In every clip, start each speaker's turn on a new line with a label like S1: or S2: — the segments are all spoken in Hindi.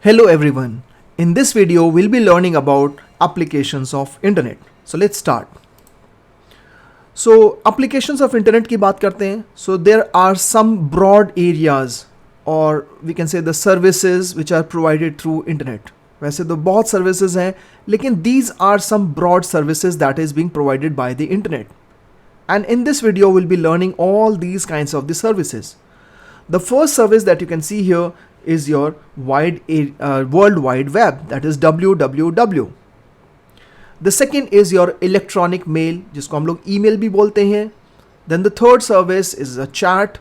S1: Hello everyone. In this video we'll be learning about applications of internet. So let's start. So applications of internet की बात करते हैं. So there are some broad areas or we can say the services which are provided through internet. वैसे तो बहुत services हैं लेकिन these are some broad services that is being provided by the internet. And in this video we'll be learning all these kinds of the services. The first service that you can see here is your World Wide Web, that is www. The second is your electronic mail, जिसको हम लोग email भी बोलते हैं. Then the third service is a chat.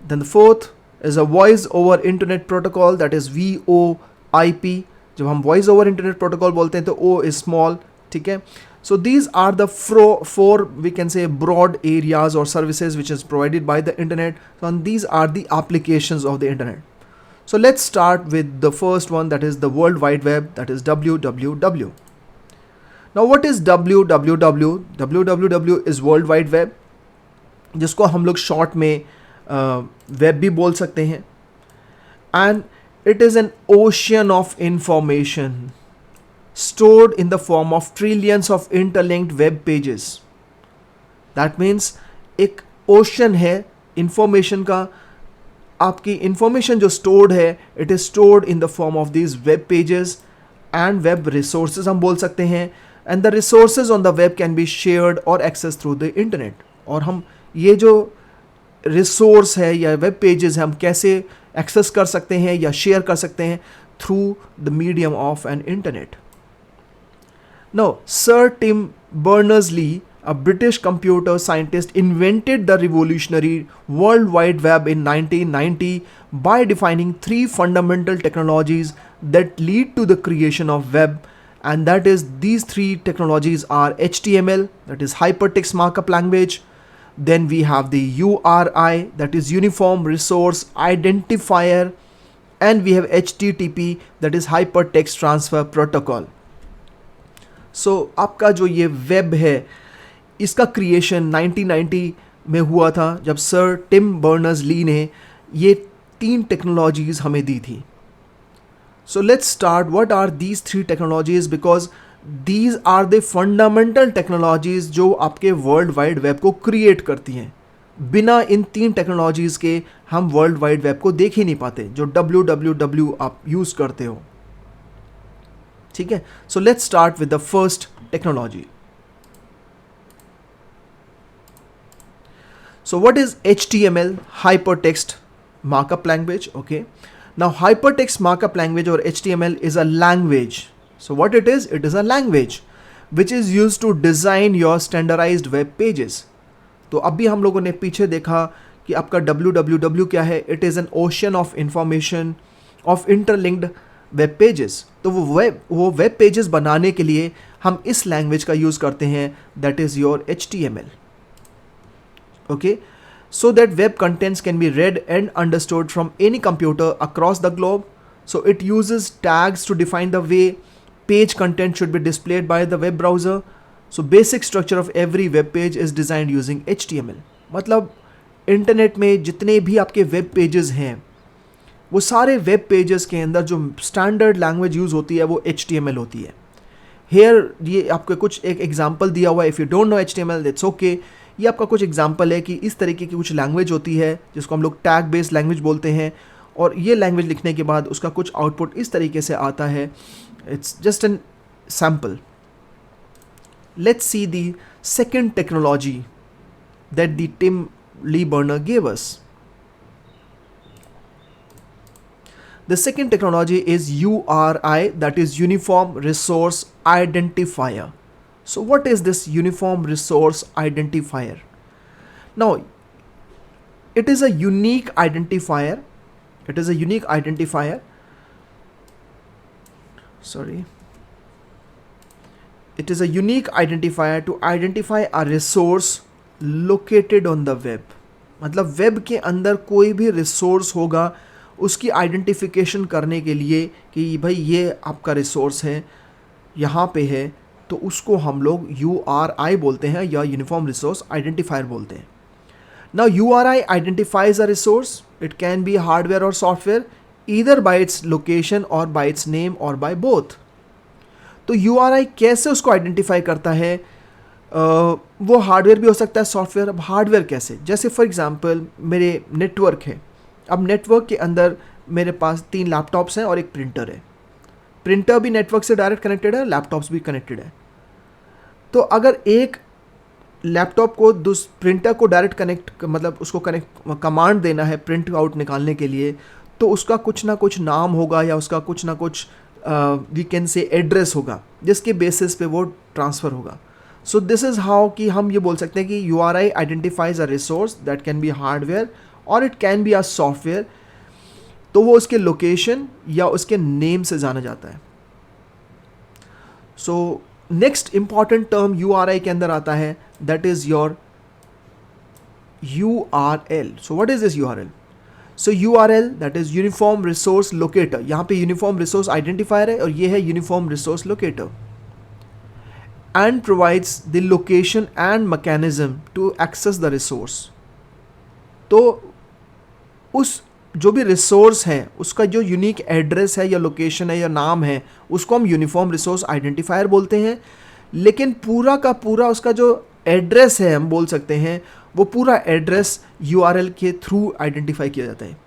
S1: Then the fourth is a voice over internet protocol, that is VoIP. जब हम voice over internet protocol बोलते हैं तो O is small, ठीक है. So these are the four we can say broad areas or services which is provided by the internet. So and these are the applications of the internet. So let's start with the first one, that is the World Wide Web, that is www. Now what is www? www is World Wide Web, जिसको हम लोग short में web भी बोल सकते हैं. And it is an ocean of information stored in the form of trillions of interlinked web pages. That means एक ocean है information का. आपकी information जो stored है, it is stored in the form of these web pages and web resources हम बोल सकते हैं. And the resources on the web can be shared or accessed through the internet. और हम ये जो resource है या web pages है हम कैसे access कर सकते हैं या share कर सकते हैं through the medium of an internet. Now, Sir Tim Berners-Lee, a British computer scientist, invented the revolutionary World Wide Web in 1990 by defining three fundamental technologies that lead to the creation of web, and that is these three technologies are HTML, that is Hypertext Markup Language, then we have the URI, that is Uniform Resource Identifier, and we have HTTP, that is Hypertext Transfer Protocol. So आपका जो ये वेब है इसका क्रिएशन 1990 में हुआ था जब सर टिम बर्नर्स ली ने ये तीन टेक्नोलॉजीज़ हमें दी थी. So let's start. What are these three technologies, because these are the fundamental technologies जो आपके वर्ल्ड वाइड वेब को क्रिएट करती हैं. बिना इन तीन टेक्नोलॉजीज़ के हम वर्ल्ड वाइड वेब को देख ही नहीं पाते जो www आप यूज़ करते हो. ठीक है. सो let's start with the first technology. So what is HTML? Hypertext Markup Language. Okay. Now Hypertext Markup Language or HTML is a language. So what it is a language which is used to design your standardized web pages. तो अभी हम लोगों ने पीछे देखा कि आपका www क्या है. It is an ocean of information of interlinked web pages. तो वो web pages बनाने के लिए हम इस language का use करते हैं, that is your HTML. Okay, so that web contents can be read and understood from any computer across the globe. So it uses tags to define the way page content should be displayed by the web browser. So basic structure of every web page is designed using HTML. मतलब इंटरनेट में जितने भी आपके वेब पेजेस हैं वो सारे वेब पेजेस के अंदर जो स्टैंडर्ड लैंग्वेज यूज़ होती है वो HTML होती है. हेयर ये आपको कुछ एक एग्जांपल दिया हुआ है. If you don't know HTML that's okay. ये आपका कुछ एग्जांपल है कि इस तरीके की कुछ लैंग्वेज होती है जिसको हम लोग टैग बेस्ड लैंग्वेज बोलते हैं और ये लैंग्वेज लिखने के बाद उसका कुछ आउटपुट इस तरीके से आता है. It's just an sample. Let's see the second technology that the Tim Lee Berner gave us. The second technology is URI, that is Uniform Resource Identifier. So what is this Uniform Resource Identifier? Now, it is a unique identifier. It is a unique identifier. Sorry. It is a unique identifier to identify a resource located on the web. मतलब वेब के अंदर कोई भी रिसोर्स होगा उसकी आइडेंटिफिकेशन करने के लिए कि भाई ये आपका रिसोर्स है यहाँ पे है, तो उसको हम लोग URI बोलते हैं या यूनिफॉर्म रिसोर्स आइडेंटिफायर बोलते हैं. Now URI identifies a resource. It can be hardware और software. Either by its location और बाय इट्स नेम और बाय बोथ। तो URI कैसे उसको आइडेंटिफाई करता है? वो हार्डवेयर भी हो सकता है, सॉफ्टवेयर। अब हार्डवेयर कैसे? जैसे फॉर एग्जांपल मेरे नेटवर्क है, अब नेटवर्क के अंदर मेरे पास 3 लैपटॉप्स हैं और एक प्रिंटर है। प्रिंटर भी नेटवर्क से डायरेक्ट कनेक्टेड है, लैपटॉप्स भी कनेक्टेड है। तो अगर एक लैपटॉप को प्रिंटर को डायरेक्ट कनेक्ट, मतलब उसको कनेक्ट कमांड देना है प्रिंट आउट निकालने के लिए, तो उसका कुछ ना कुछ नाम होगा या उसका कुछ ना कुछ वी कैन से एड्रेस होगा जिसके बेसिस पे वो ट्रांसफ़र होगा। सो दिस इज़ हाउ कि हम ये बोल सकते हैं कि URI identifies a resource that can be hardware और it can be a software. तो वो उसके लोकेशन या उसके नेम से जाना जाता है। So next important term URI के अंदर आता है, that is your URL। So what is this URL? So URL that is uniform resource locator. यहाँ पे यूनिफॉर्म रिसोर्स आइडेंटिफायर है और ये है uniform resource locator, and provides the location and mechanism to access the resource. तो उस जो भी रिसोर्स है उसका जो यूनिक एड्रेस है या लोकेशन है या नाम है, उसको हम यूनिफॉर्म रिसोर्स आइडेंटिफायर बोलते हैं। लेकिन पूरा का पूरा उसका जो एड्रेस है, हम बोल सकते हैं, वो पूरा एड्रेस URL के थ्रू आइडेंटिफाई किया जाता है।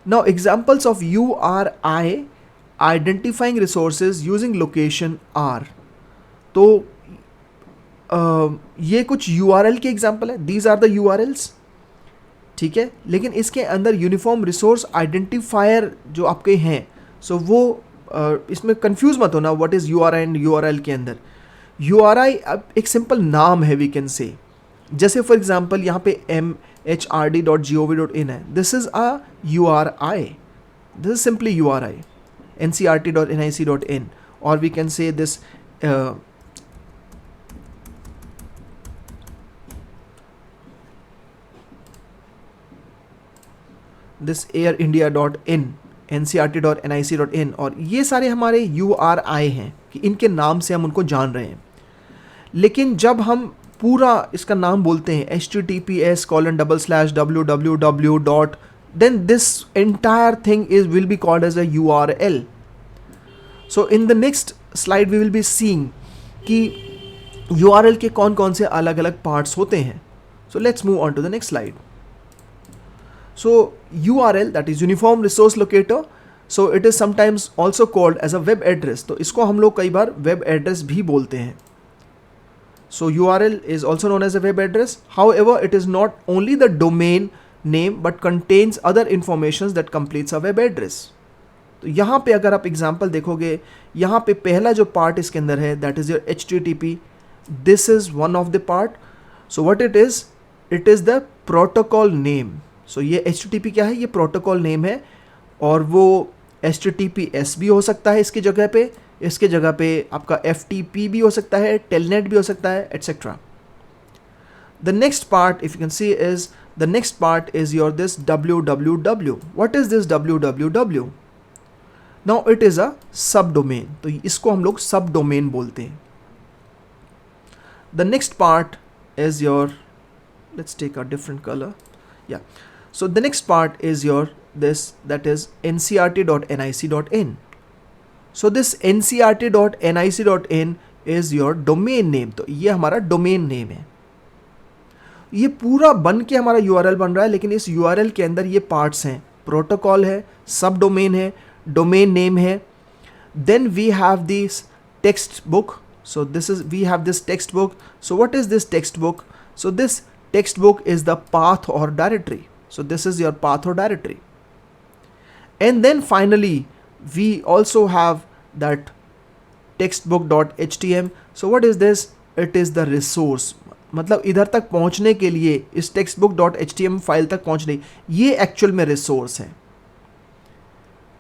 S1: Now examples of URI identifying resources using location are. तो ये कुछ URL के एग्जांपल है, दीज आर द URLs, ठीक है। लेकिन इसके अंदर यूनिफॉर्म रिसोर्स आइडेंटिफायर जो आपके हैं, सो वो इसमें कंफ्यूज मत होना what is URI and URL के अंदर। URI अब एक सिंपल नाम है, वी कैन से। जैसे फॉर एग्जांपल यहाँ पे mhrd.gov.in है, this is a URI, this is simply URI। ncrt.nic.in, और we can say this this airindia.in, ncrt.nic.in, और ये सारे हमारे URI हैं कि इनके नाम से हम उनको जान रहे हैं। लेकिन जब हम पूरा इसका नाम बोलते हैं https://www. then this entire thing will be called as a URL. So in the next slide we will be seeing कि URL के कौन कौन से अलग अलग पार्ट्स होते हैं। So let's move on to the next slide. So URL, that is Uniform Resource Locator, so it is sometimes also called as a web address. तो इसको हम लोग कई बार web address भी बोलते हैं। So URL is also known as a web address. However, it is not only the domain name but contains other information that completes a web address. तो यहाँ पे अगर आप एग्जाम्पल देखोगे, यहाँ पे पहला जो पार्ट इसके अंदर है, that is your HTTP. This is one of the part. So what it is the protocol name. So ये HTTP क्या है? ये प्रोटोकॉल नेम है, और वो HTTPS भी हो सकता है इसकी जगह पे, इसके जगह पे आपका FTP भी हो सकता है, टेलनेट भी हो सकता है, etcetera. The next part if you can see is the next part is your this www. What is this www? Now it is a सब डोमेन, तो इसको हम लोग सब डोमेन बोलते हैं। The next part is your, let's take a different colour, या so the next part is your this, that is ncrt.nic.in. so this ncrt.nic.in is your domain name. तो ये हमारा डोमेन नेम है। ये पूरा बन के हमारा URL बन रहा है, लेकिन इस URL के अंदर ये पार्ट्स हैं, प्रोटोकॉल है, सब डोमेन है, डोमेन नेम है, then we have this text book. So this is, we have this text book. So what is this text book? So this text book is the path or directory. So this is your path or directory. And then finally we also have that textbook.htm. So what is this? It is the resource. मतलब इधर तक पहुंचने के लिए, इस textbook.htm फाइल तक पहुंचने, ये एक्चुअल में रिसोर्स है।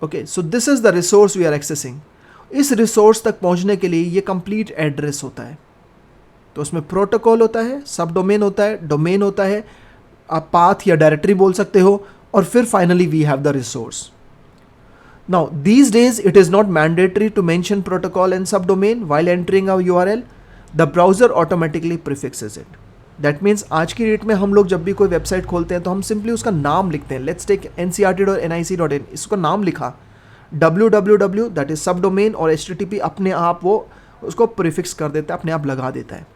S1: Okay, so this is the resource we are accessing. इस रिसोर्स तक पहुंचने के लिए ये कंप्लीट एड्रेस होता है। तो उसमें प्रोटोकॉल होता है, सब डोमेन होता है, डोमेन होता है, आप पाथ या डायरेक्टरी बोल सकते हो, और फिर finally we have the resource. Now these days it is not mandatory to mention protocol and sub domain while entering a URL. The browser automatically prefixes it. That means आज की डेट में हम लोग जब भी कोई वेबसाइट खोलते हैं तो हम सिंपली उसका नाम लिखते हैं. लेट्स टेक ncrt.nic.in, इसका नाम लिखा, www दैट इज सब डोमेन, और http अपने आप वो उसको प्रीफिक्स कर देता है, अपने आप लगा देता है.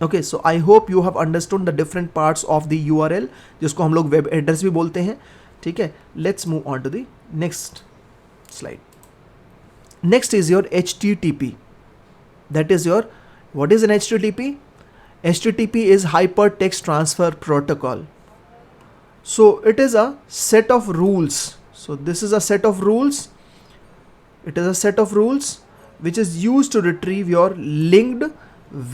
S1: Okay, so I hope you have understood the different parts of the URL, जिसको हम लोग वेब एड्रेस भी बोलते हैं. ठीक है, let's move on to the next slide. Next is your HTTP. That is your, what is an HTTP? HTTP is Hypertext Transfer Protocol. So it is a set of rules. So this is a set of rules. It is a set of rules which is used to retrieve your linked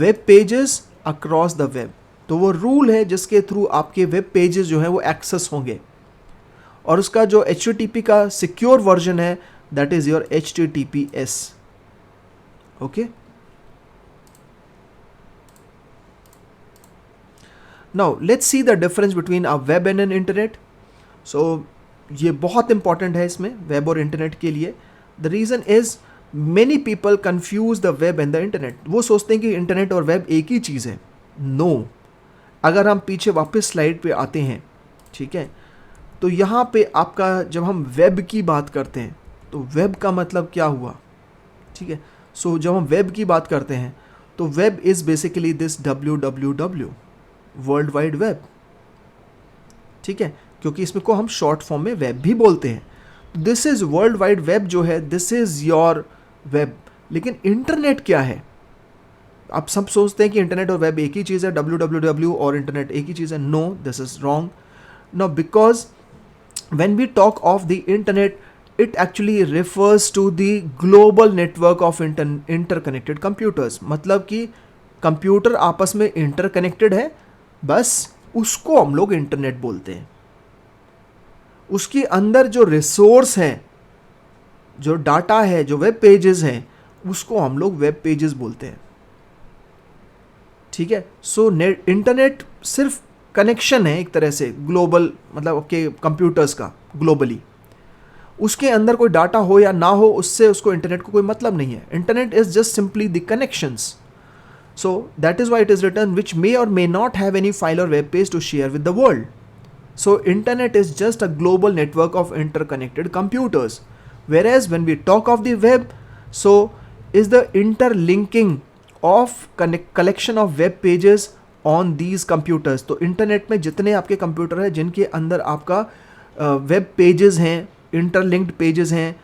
S1: web pages across the web. तो वो रूल है जिसके थ्रू आपके वेब पेजेस जो है वो एक्सेस होंगे, और उसका जो HTTP का सिक्योर वर्जन है that is your HTTPS. Okay, Now let's see the difference between a web and an internet. So ये बहुत important है इसमें, web और internet के लिए. The reason is many people confuse the web and the internet. वो सोचते हैं कि internet और web एक ही चीज़ है. No. अगर हम पीछे वापस स्लाइड पे आते हैं, ठीक है, तो यहाँ पे आपका जब हम web की बात करते हैं तो web का मतलब क्या हुआ, ठीक है. सो जब हम web की बात करते हैं तो web is basically this www, world wide web. ठीक है, क्योंकि इसमें को हम शॉर्ट फॉर्म में वेब भी बोलते हैं. This is world wide web जो है, दिस इज योर वेब. लेकिन इंटरनेट क्या है? आप सब सोचते हैं कि इंटरनेट और वेब एक ही चीज़ है, www और इंटरनेट एक ही चीज़ है. No, this is wrong. No, because when we talk of the internet, it actually refers to the global network of interconnected computers. मतलब कि कंप्यूटर आपस में इंटरकनेक्टेड है, बस उसको हम लोग इंटरनेट बोलते हैं. उसके अंदर जो रिसोर्स है, जो डाटा है, जो वेब पेजेस हैं, उसको हम लोग वेब पेजेस बोलते हैं. ठीक है, सो इंटरनेट सिर्फ कनेक्शन है एक तरह से ग्लोबल, मतलब आपके कंप्यूटर्स का ग्लोबली. उसके अंदर कोई डाटा हो या ना हो, उससे उसको इंटरनेट को कोई मतलब नहीं है. Internet is just simply the connections. So that is why it is written which may or may not have any file or web page to share with the world. So internet is just a global network of interconnected computers. Whereas when we talk of the web, so is the interlinking of collection of web pages on these computers. तो इंटरनेट में जितने आपके कंप्यूटर हैं जिनके अंदर आपका वेब पेजेस हैं, इंटरलिंक्ड पेजेस हैं,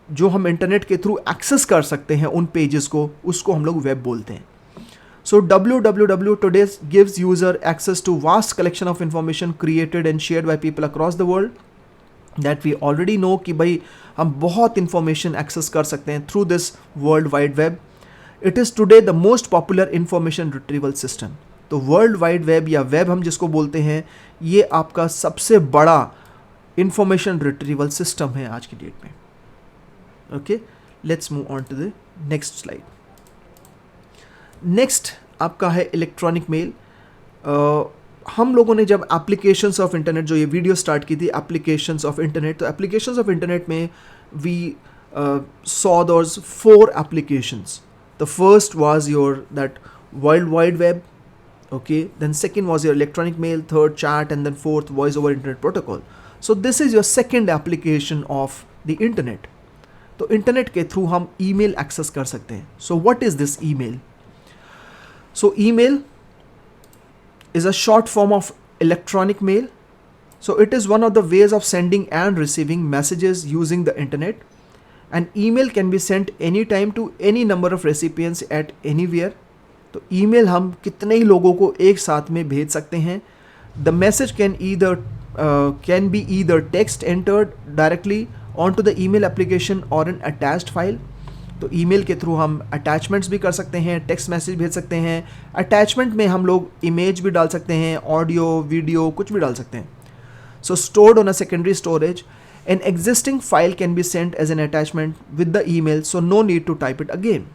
S1: जो हम इंटरनेट के थ्रू एक्सेस कर सकते हैं उन पेजेस को, उसको हम लोग वेब बोलते हैं. So www today gives user access to vast collection of information created and shared by people across the world. That we already know कि भाई हम बहुत इंफॉर्मेशन एक्सेस कर सकते हैं through this world wide web. It is today the most popular information retrieval system. तो वर्ल्ड वाइड वेब या वेब हम जिसको बोलते हैं, ये आपका सबसे बड़ा इंफॉर्मेशन रिट्रीवल सिस्टम है आज की डेट में. Okay, let's move on to the next slide. Next आपका है इलेक्ट्रॉनिक मेल. हम लोगों ने जब एप्लीकेशंस ऑफ इंटरनेट, जो ये वीडियो स्टार्ट की थी एप्लीकेशंस ऑफ इंटरनेट, तो एप्लीकेशंस ऑफ इंटरनेट में we saw those 4 applications. The first was your that World Wide Web, okay, then second was your electronic mail, third chat, and then fourth voice over internet protocol. So this is your second application of the internet. तो इंटरनेट के थ्रू हम ईमेल एक्सेस कर सकते हैं. सो what is this email? So email is a short form of electronic mail. So it is one of the ways of sending and receiving messages using the internet. An email can be sent anytime to any number of recipients at anywhere. तो email हम कितने ही लोगों को एक साथ में भेज सकते हैं. The message can be either text entered directly onto the email application or an attached file. तो ईमेल के थ्रू हम अटैचमेंट्स भी कर सकते हैं, टेक्स्ट मैसेज भेज सकते हैं. अटैचमेंट में हम लोग इमेज भी डाल सकते हैं, ऑडियो, वीडियो, कुछ भी डाल सकते हैं. So stored on a secondary storage, an existing file can be sent as an attachment with the email, so no need to type it again.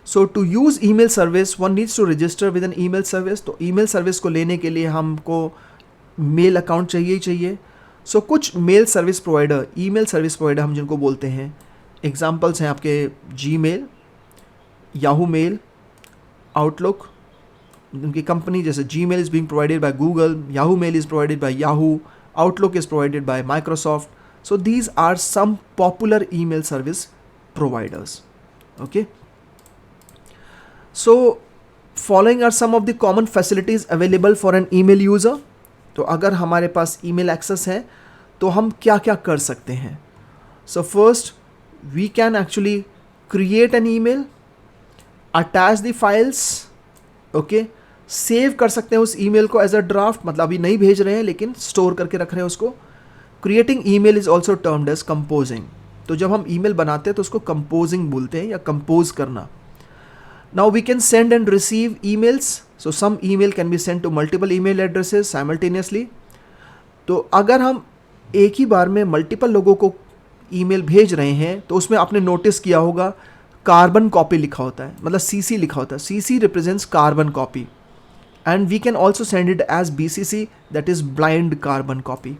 S1: So to use email service one needs to register with an email service. तो ईमेल सर्विस को लेने के लिए हमको मेल अकाउंट चाहिए ही चाहिए. सो कुछ mail service provider, email service provider हम जिनको बोलते हैं, एग्जाम्पल्स हैं आपके जीमेल, याहू मेल, आउटलुक, उनकी कंपनी, जैसे Gmail is being provided by Google, Yahoo mail is provided by Yahoo, Outlook is provided by Microsoft. So these are some popular email service providers. Okay. So following are some of the common facilities available for an email user. तो अगर हमारे पास email access है तो हम क्या क्या कर सकते हैं. So first we can actually create an email, attach the files. Okay. Save कर सकते हैं उस email को एज अ ड्राफ्ट, मतलब अभी नहीं भेज रहे हैं लेकिन स्टोर करके रख रहे हैं उसको. Creating email is also termed as composing. तो जब हम ईमेल बनाते हैं तो उसको कंपोजिंग बोलते हैं, या कंपोज करना. Now we can send and receive emails. So some email can be send to multiple email addresses simultaneously. तो अगर हम एक ही बार में मल्टीपल लोगों को ईमेल भेज रहे हैं तो उसमें आपने नोटिस किया होगा कार्बन कॉपी लिखा होता है, मतलब CC लिखा होता है. CC represents carbon copy, and we can also send it as BCC, that is blind carbon copy.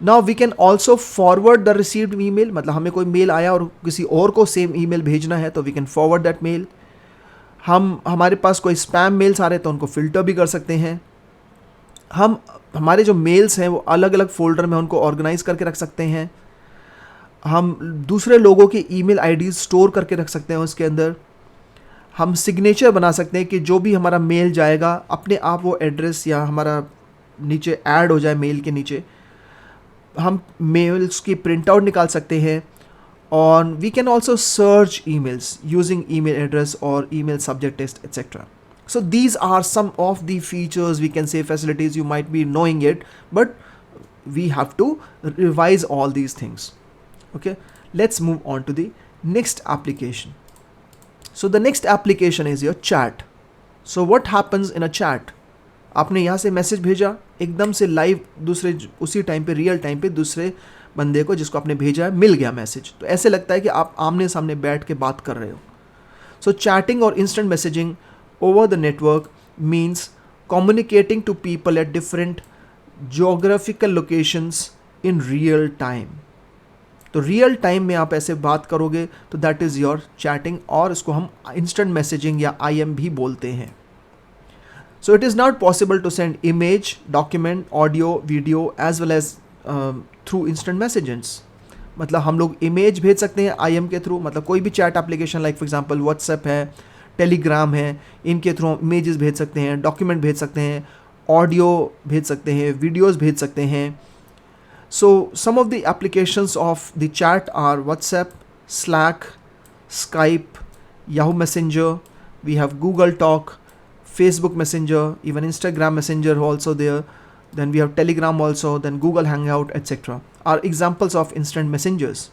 S1: Now we can also forward the received email. मतलब हमें कोई मेल आया और किसी और को सेम ईमेल भेजना है तो we can forward that mail. हमारे पास कोई स्पैम मेल्स आ रहे हैं तो उनको फिल्टर भी कर सकते हैं. हमारे जो मेल्स हैं वो अलग अलग फोल्डर में उनको ऑर्गेनाइज करके रख सकते हैं. हम दूसरे लोगों के ईमेल आईडीज स्टोर करके रख सकते हैं उसके अंदर. हम सिग्नेचर बना सकते हैं कि जो भी हमारा मेल जाएगा अपने आप वो एड्रेस या हमारा नीचे ऐड हो जाए मेल के नीचे. हम मेल्स की प्रिंट आउट निकाल सकते हैं. और we can also search emails using email address और email subject text etcetera. So these are some of the features, we can say facilities. You might be knowing it but we have to revise all these things. Okay, let's move on to the next application. So the next application is your chat. So what happens in a chat? आपने यहाँ से मैसेज भेजा, एकदम से लाइव दूसरे उसी टाइम पे, रियल टाइम पे दूसरे बंदे को जिसको आपने भेजा है मिल गया मैसेज. तो ऐसे लगता है कि आप आमने सामने बैठ के बात कर रहे हो. सो चैटिंग और instant messaging over the network means communicating to people at different geographical locations in real time. तो रियल टाइम में आप ऐसे बात करोगे तो दैट इज़ योर चैटिंग, और इसको हम इंस्टेंट मैसेजिंग या IM भी बोलते हैं. So it is not possible to send image, document, audio, video as well as through instant messages. मतलब हम लोग इमेज भेज सकते हैं IM के थ्रू, मतलब कोई भी chat application like for example WhatsApp है, टेलीग्राम है, इनके थ्रू इमेजेस भेज सकते हैं, डॉक्यूमेंट भेज सकते हैं, ऑडियो भेज सकते हैं, वीडियोस भेज सकते हैं. So some of the applications of the chat are WhatsApp, Slack, Skype, Yahoo Messenger, we have Google Talk, Facebook Messenger, even Instagram Messenger also there. Then we have Telegram also, then Google Hangout, etc. are examples of instant messengers.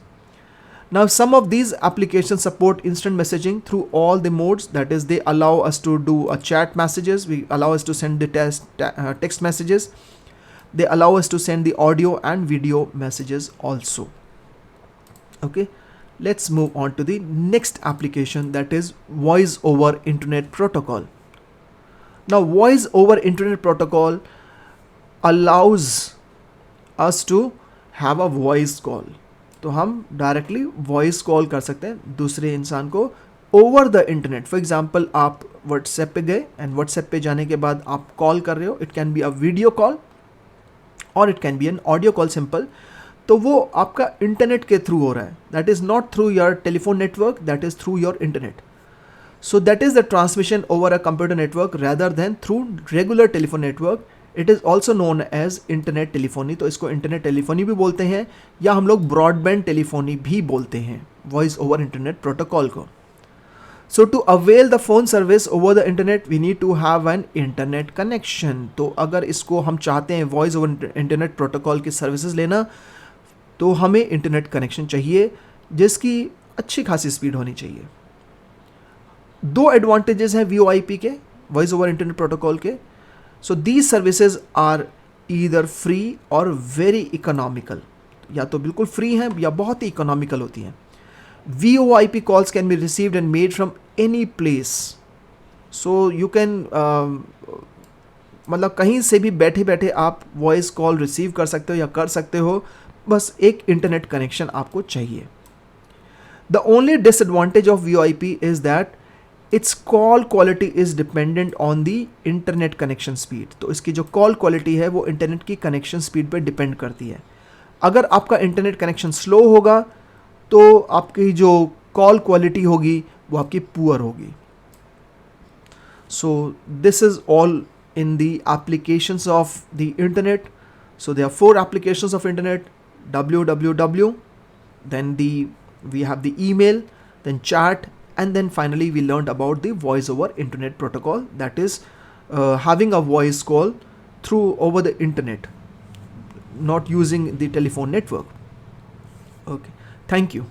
S1: Now some of these applications support instant messaging through all the modes. That is, they allow us to do a chat messages, we allow us to send the text messages, they allow us to send the audio and video messages also. Okay, let's move on to the next application, that is voice over internet protocol. Now voice over internet protocol allows us to have a voice call. तो हम डायरेक्टली वॉइस कॉल कर सकते हैं दूसरे इंसान को over the internet. For example आप व्हाट्सएप पे गए एंड व्हाट्सएप पे जाने के बाद आप कॉल कर रहे हो. It can be a video call और it can be an audio call simple. तो वो आपका इंटरनेट के थ्रू हो रहा है. That is not through your telephone network, that is through your internet. So that is the transmission over a computer network rather than through regular telephone network. It is also known as internet telephony. तो इसको इंटरनेट टेलीफोनी भी बोलते हैं या हम लोग ब्रॉडबैंड टेलीफोनी भी बोलते हैं वॉइस ओवर इंटरनेट प्रोटोकॉल को. So to avail the phone service over the internet we need to have an internet connection. तो अगर इसको हम चाहते हैं वॉइस ओवर इंटरनेट प्रोटोकॉल की सर्विसेज लेना तो हमें इंटरनेट कनेक्शन चाहिए जिसकी अच्छी खासी स्पीड होनी चाहिए. दो एडवांटेजेस हैं VoIP के, वॉइस ओवर इंटरनेट प्रोटोकॉल के. So these services are either free और वेरी इकोनॉमिकल. या तो बिल्कुल फ्री हैं या बहुत ही इकोनॉमिकल होती हैं. VoIP calls can be received and made from any place. So you can मतलब कहीं से भी बैठे बैठे आप वॉइस कॉल रिसीव कर सकते हो या कर सकते हो, बस एक इंटरनेट कनेक्शन आपको चाहिए. The only disadvantage of VoIP is that it's call quality is dependent on the internet connection speed. तो इसकी जो कॉल क्वालिटी है वो इंटरनेट की कनेक्शन स्पीड पर डिपेंड करती है। अगर आपका इंटरनेट कनेक्शन स्लो होगा तो आपकी जो कॉल क्वालिटी होगी वो आपकी पुअर होगी। So this is all in the applications of the internet. So there are 4 applications of internet: www, then we have the email, then chat, and then finally we learned about the voice over internet protocol, that is having a voice call through over the internet, not using the telephone network. Okay, thank you.